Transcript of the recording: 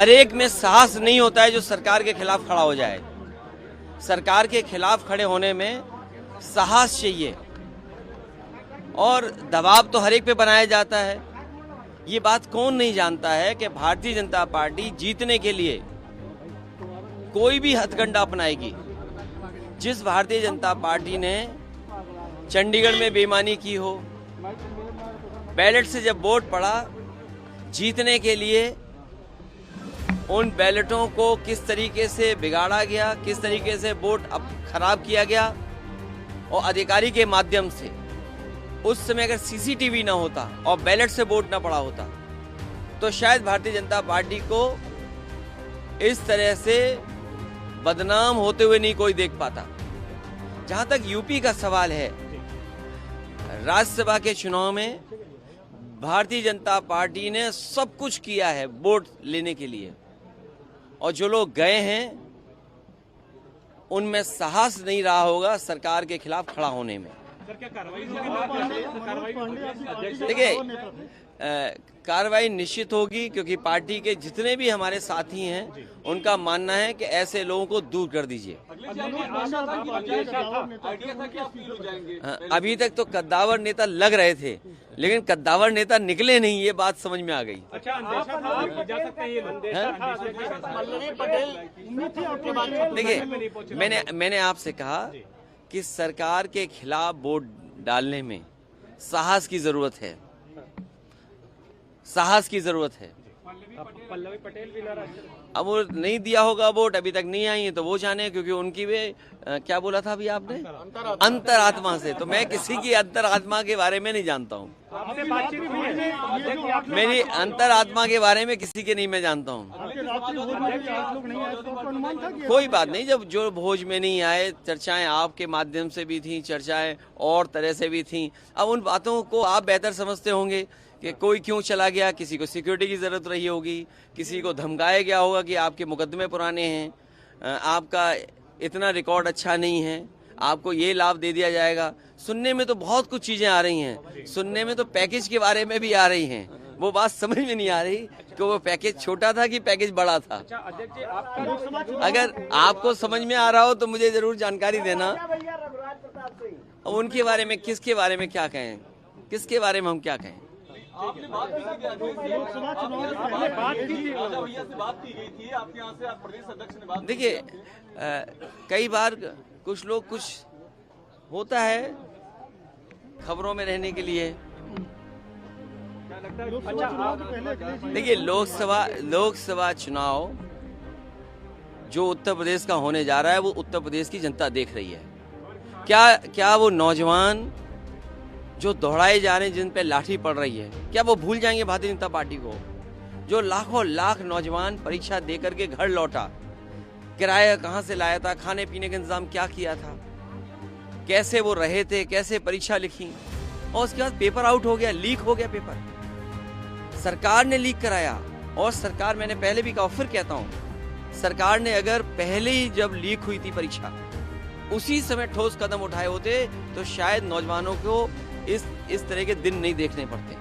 हर एक में साहस नहीं होता है जो सरकार के खिलाफ खड़ा हो जाए। सरकार के खिलाफ खड़े होने में साहस चाहिए और दबाव तो हर एक पे बनाया जाता है। ये बात कौन नहीं जानता है कि भारतीय जनता पार्टी जीतने के लिए कोई भी हथकंडा अपनाएगी। जिस भारतीय जनता पार्टी ने चंडीगढ़ में बेईमानी की हो, बैलेट से जब वोट पड़ा, जीतने के लिए उन बैलेटों को किस तरीके से बिगाड़ा गया, किस तरीके से वोट खराब किया गया, और अधिकारी के माध्यम से उस समय अगर सीसीटीवी ना होता और बैलेट से वोट ना पड़ा होता तो शायद भारतीय जनता पार्टी को इस तरह से बदनाम होते हुए नहीं कोई देख पाता। जहां तक यूपी का सवाल है, राज्यसभा के चुनाव में भारतीय जनता पार्टी ने सब कुछ किया है वोट लेने के लिए, और जो लोग गए हैं उनमें साहस नहीं रहा होगा सरकार के खिलाफ खड़ा होने में। देखिए, कार्रवाई निश्चित होगी, क्योंकि पार्टी के जितने भी हमारे साथी हैं उनका मानना है कि ऐसे लोगों को दूर कर दीजिए। अभी तक तो कद्दावर नेता लग रहे थे, लेकिन कद्दावर नेता निकले नहीं, ये बात समझ में आ गई। देखिए, मैंने आपसे कहा कि सरकार के खिलाफ वोट डालने में साहस की जरूरत है, साहस की जरूरत है। पल्लवी पटेल भी अब वो नहीं दिया होगा वोट, अभी तक नहीं आई है, तो वो जाने, क्योंकि उनकी भी क्या बोला था अभी आपने, अंतरात्मा से। तो मैं किसी की अंतरात्मा के बारे में नहीं जानता हूँ, मेरी अंतरात्मा के बारे में किसी के नहीं मैं जानता हूँ। कोई बात नहीं, जब जो भोज में नहीं आए, चर्चाएं आपके माध्यम से भी थी, चर्चाएं और तरह से भी थी। अब उन बातों को आप बेहतर समझते होंगे कि कोई क्यों चला गया, किसी को सिक्योरिटी की जरूरत रही होगी, किसी को धमकाया गया होगा कि आपके मुकदमे पुराने हैं, आपका इतना रिकॉर्ड अच्छा नहीं है, आपको ये लाभ दे दिया जाएगा। सुनने में तो बहुत कुछ चीजें आ रही हैं, सुनने में तो पैकेज के बारे में भी आ रही हैं। वो बात समझ में नहीं आ रही कि वो पैकेज छोटा था कि पैकेज बड़ा था। अगर आपको समझ में आ रहा हो तो मुझे जरूर जानकारी देना। उनके बारे में, किसके बारे में क्या कहें, किसके बारे में हम क्या कहें। आपने बात की लोकसभा चुनाव से पहले बात की थी, राजा भैया से बात की गई थी, आपके यहाँ से आप प्रदेश अध्यक्ष ने बात। देखिए, कई बार कुछ लोग, कुछ होता है खबरों में रहने के लिए। देखिए, लोकसभा चुनाव जो उत्तर प्रदेश का होने जा रहा है, वो उत्तर प्रदेश की जनता देख रही है। क्या वो नौजवान जो दौड़ाए जा रहे हैं, जिन पे लाठी पड़ रही है, क्या वो भूल जाएंगे भारतीय जनता पार्टी को? जो लाखों लाख नौजवान परीक्षा दे करके घर लौटा, किराया कहां से लाया था, खाने पीने का इंतजाम क्या किया था, कैसे वो रहे थे, कैसे परीक्षा लिखी, और उसके बाद पेपर आउट हो गया, लीक हो गया पेपर, सरकार ने लीक कराया। और सरकार, मैंने पहले भी कहा, फिर कहता हूं, सरकार ने अगर पहले ही जब लीक हुई थी परीक्षा, उसी समय ठोस कदम उठाए होते तो शायद नौजवानों को इस तरह के दिन नहीं देखने पड़ते।